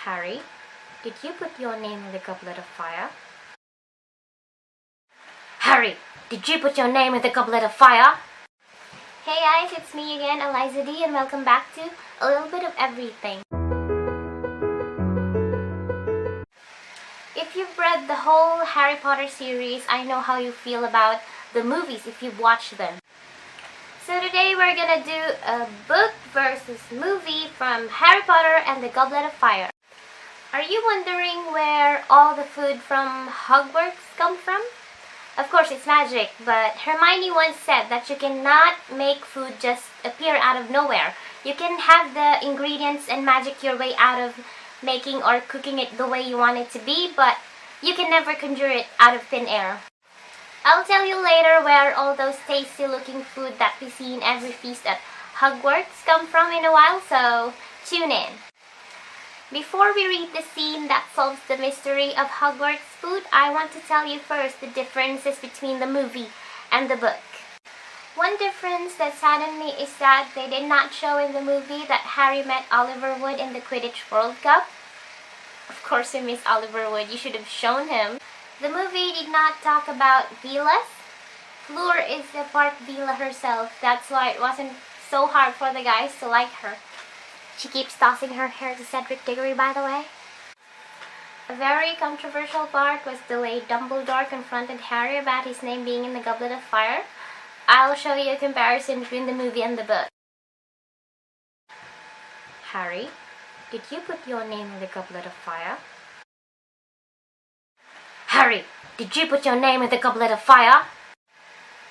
Harry, did you put your name in the Goblet of Fire? Harry, did you put your name in the Goblet of Fire? Hey guys, it's me again, Alyzza Dee, and welcome back to A Little Bit of Everything. If you've read the whole Harry Potter series, I know how you feel about the movies if you've watched them. So today we're gonna do a book versus movie from Harry Potter and the Goblet of Fire. Are you wondering where all the food from Hogwarts come from? Of course it's magic, but Hermione once said that you cannot make food just appear out of nowhere. You can have the ingredients and magic your way out of making or cooking it the way you want it to be, but you can never conjure it out of thin air. I'll tell you later where all those tasty looking food that we see in every feast at Hogwarts come from in a while, so tune in. Before we read the scene that solves the mystery of Hogwarts food, I want to tell you first the differences between the movie and the book. One difference that saddened me is that they did not show in the movie that Harry met Oliver Wood in the Quidditch World Cup. Of course you miss Oliver Wood, you should have shown him. The movie did not talk about Bella's. Fleur is a part Bella herself, that's why it wasn't so hard for the guys to like her. She keeps tossing her hair to Cedric Diggory, by the way. A very controversial part was the way Dumbledore confronted Harry about his name being in the Goblet of Fire. I'll show you a comparison between the movie and the book. Harry, did you put your name in the Goblet of Fire? Harry, did you put your name in the Goblet of Fire?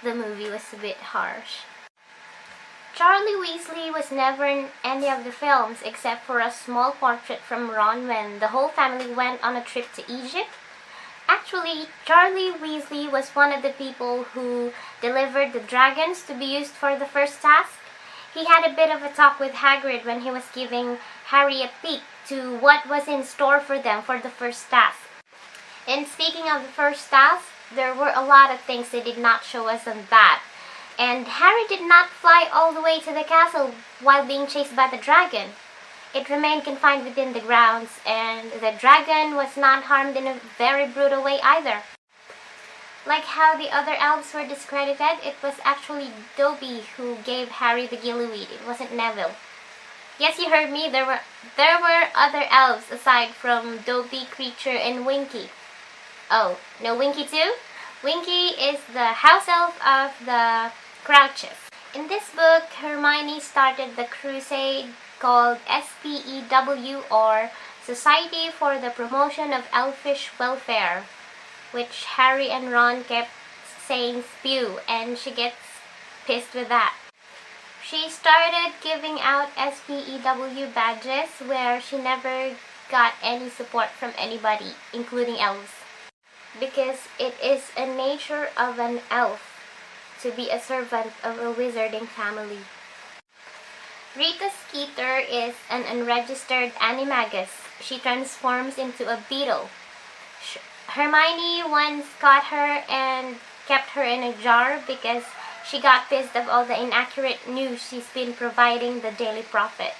The movie was a bit harsh. Charlie Weasley was never in any of the films except for a small portrait from Ron when the whole family went on a trip to Egypt. Actually, Charlie Weasley was one of the people who delivered the dragons to be used for the first task. He had a bit of a talk with Hagrid when he was giving Harry a peek to what was in store for them for the first task. And speaking of the first task, there were a lot of things they did not show us on that. And Harry did not fly all the way to the castle while being chased by the dragon. It remained confined within the grounds, and the dragon was not harmed in a very brutal way either. Like how the other elves were discredited, it was actually Dobby who gave Harry the gillyweed. It wasn't Neville. Yes, you heard me, there were other elves aside from Dobby, Creature, and Winky. Oh, no Winky too? Winky is the house elf of the Crouches. In this book, Hermione started the crusade called SPEW, or Society for the Promotion of Elfish Welfare, which Harry and Ron kept saying spew, and she gets pissed with that. She started giving out SPEW badges where she never got any support from anybody, including elves. Because it is a nature of an elf to be a servant of a wizarding family. Rita Skeeter is an unregistered animagus. She transforms into a beetle. Hermione once caught her and kept her in a jar because she got pissed of all the inaccurate news she's been providing the Daily Prophet.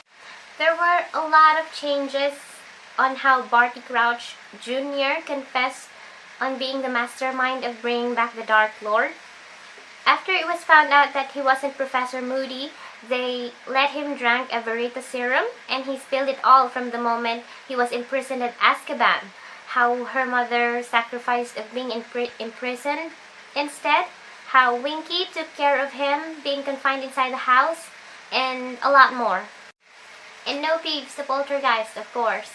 There were a lot of changes on how Barty Crouch Jr. confessed on being the mastermind of bringing back the Dark Lord. After it was found out that he wasn't Professor Moody, they let him drink a Verita serum, and he spilled it all from the moment he was imprisoned at Azkaban. How her mother sacrificed of being imprisoned instead, how Winky took care of him being confined inside the house, and a lot more. And no Peeves the poltergeist, of course.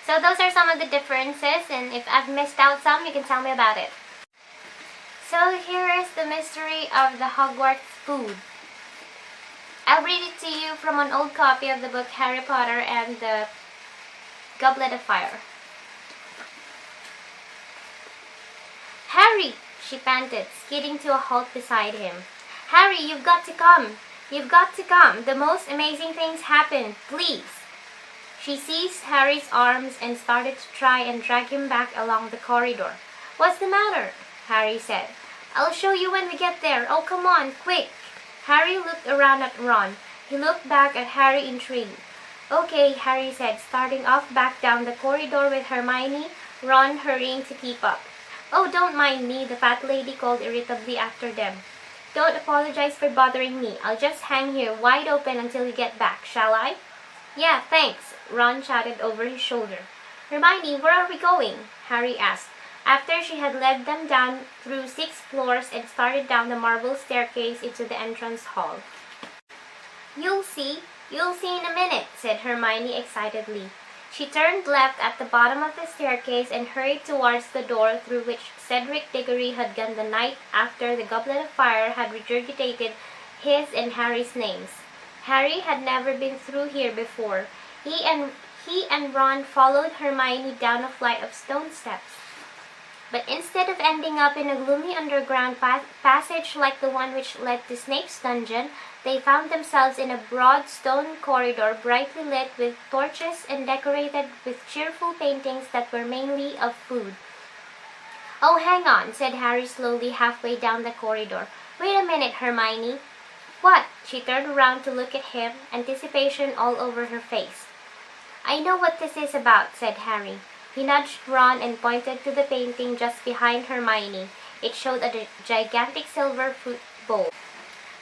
So those are some of the differences, and if I've missed out some, you can tell me about it. So here is the mystery of the Hogwarts food. I'll read it to you from an old copy of the book Harry Potter and the Goblet of Fire. Harry, she panted, skidding to a halt beside him. Harry, you've got to come. You've got to come. The most amazing things happen. Please. She seized Harry's arms and started to try and drag him back along the corridor. What's the matter? Harry said. I'll show you when we get there. Oh, come on, quick. Harry looked around at Ron. He looked back at Harry intrigued. Okay, Harry said, starting off back down the corridor with Hermione, Ron hurrying to keep up. Oh, don't mind me, the fat lady called irritably after them. Don't apologize for bothering me. I'll just hang here wide open until you get back, shall I? Yeah, thanks, Ron shouted over his shoulder. Hermione, where are we going? Harry asked, after she had led them down through 6 floors and started down the marble staircase into the entrance hall. You'll see in a minute, said Hermione excitedly. She turned left at the bottom of the staircase and hurried towards the door through which Cedric Diggory had gone the night after the Goblet of Fire had regurgitated his and Harry's names. Harry had never been through here before. He and Ron followed Hermione down a flight of stone steps. But instead of ending up in a gloomy underground passage like the one which led to Snape's dungeon, they found themselves in a broad stone corridor brightly lit with torches and decorated with cheerful paintings that were mainly of food. Oh, hang on, said Harry slowly halfway down the corridor. Wait a minute, Hermione. What? She turned around to look at him, anticipation all over her face. I know what this is about, said Harry. He nudged Ron and pointed to the painting just behind Hermione. It showed a gigantic silver fruit bowl.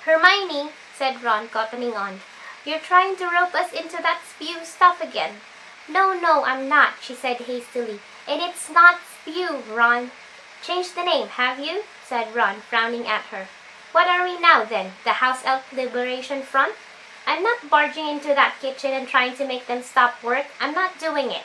Hermione, said Ron, cottoning on, you're trying to rope us into that spew stuff again. No, I'm not, she said hastily. And it's not spew, Ron. Changed the name, have you? Said Ron, frowning at her. What are we now, then? The House Elf Liberation Front? I'm not barging into that kitchen and trying to make them stop work. I'm not doing it.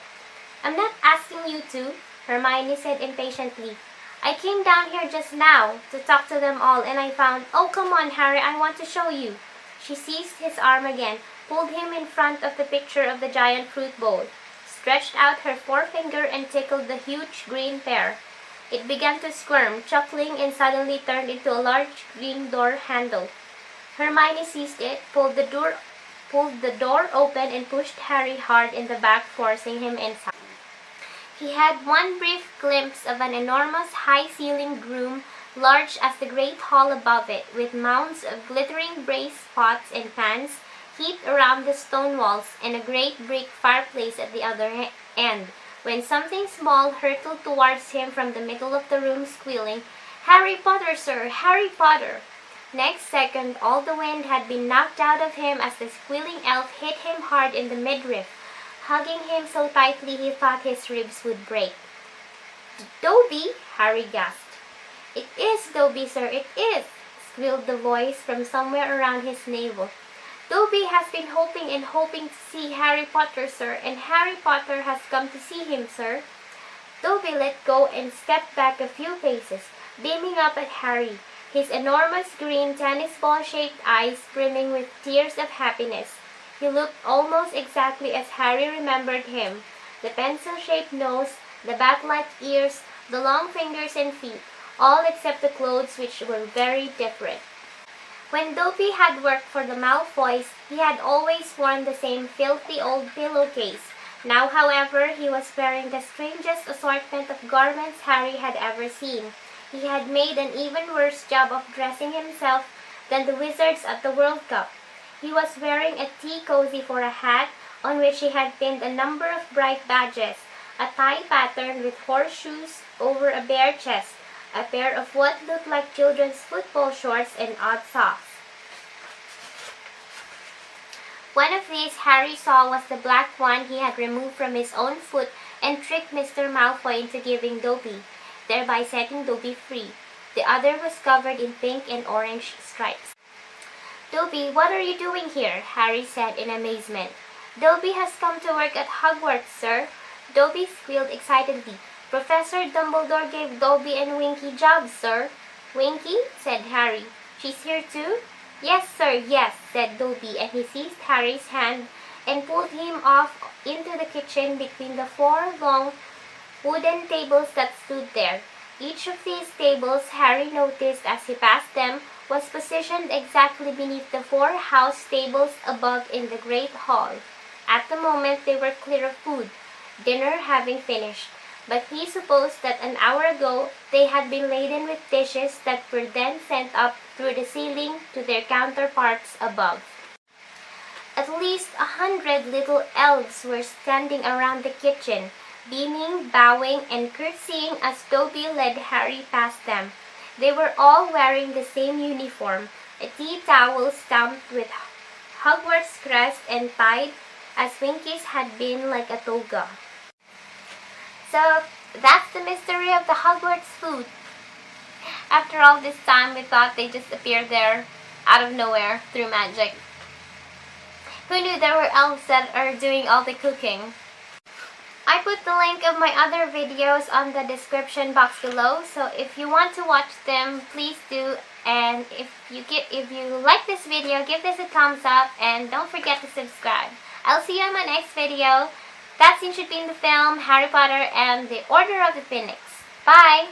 I'm not asking you to, Hermione said impatiently. I came down here just now to talk to them all and I found, oh, come on, Harry, I want to show you. She seized his arm again, pulled him in front of the picture of the giant fruit bowl, stretched out her forefinger and tickled the huge green pear. It began to squirm, chuckling, and suddenly turned into a large green door handle. Hermione seized it, pulled the door open and pushed Harry hard in the back, forcing him inside. He had one brief glimpse of an enormous high-ceilinged room, large as the great hall above it, with mounds of glittering brass pots and pans heaped around the stone walls, and a great brick fireplace at the other end, when something small hurtled towards him from the middle of the room, squealing, "Harry Potter, sir! Harry Potter!" Next second, all the wind had been knocked out of him as the squealing elf hit him hard in the midriff, hugging him so tightly he thought his ribs would break. "Dobby!" Harry gasped. "It is Dobby, sir, it is!" squealed the voice from somewhere around his navel. "Dobby has been hoping and hoping to see Harry Potter, sir, and Harry Potter has come to see him, sir." Dobby let go and stepped back a few paces, beaming up at Harry, his enormous green tennis ball-shaped eyes brimming with tears of happiness. He looked almost exactly as Harry remembered him, the pencil-shaped nose, the bat-like ears, the long fingers and feet, all except the clothes, which were very different. When Dobby had worked for the Malfoys, he had always worn the same filthy old pillowcase. Now, however, he was wearing the strangest assortment of garments Harry had ever seen. He had made an even worse job of dressing himself than the wizards at the World Cup. He was wearing a tea cozy for a hat, on which he had pinned a number of bright badges, a tie pattern with horseshoes over a bare chest, a pair of what looked like children's football shorts, and odd socks. One of these Harry saw was the black one he had removed from his own foot and tricked Mr. Malfoy into giving Dobby, thereby setting Dobby free. The other was covered in pink and orange stripes. "Dobby, what are you doing here?" Harry said in amazement. "Dobby has come to work at Hogwarts, sir," Dobby squealed excitedly. "Professor Dumbledore gave Dobby and Winky jobs, sir." "Winky?" said Harry. "She's here too?" "Yes, sir, yes," said Dobby, and he seized Harry's hand and pulled him off into the kitchen between the 4 long wooden tables that stood there. Each of these tables, Harry noticed as he passed them, was positioned exactly beneath the 4 house tables above in the great hall. At the moment they were clear of food, dinner having finished, but he supposed that an hour ago they had been laden with dishes that were then sent up through the ceiling to their counterparts above. At least 100 little elves were standing around the kitchen, beaming, bowing, and curtsying as Dobby led Harry past them. They were all wearing the same uniform, a tea towel stamped with Hogwarts crest and tied as Winky's had been like a toga. So, that's the mystery of the Hogwarts food. After all this time, we thought they just appeared there out of nowhere through magic. Who knew there were elves that are doing all the cooking? I put the link of my other videos on the description box below, so if you want to watch them, please do. And if you like this video, give this a thumbs up and don't forget to subscribe. I'll see you in my next video. That scene should be in the film Harry Potter and the Order of the Phoenix. Bye!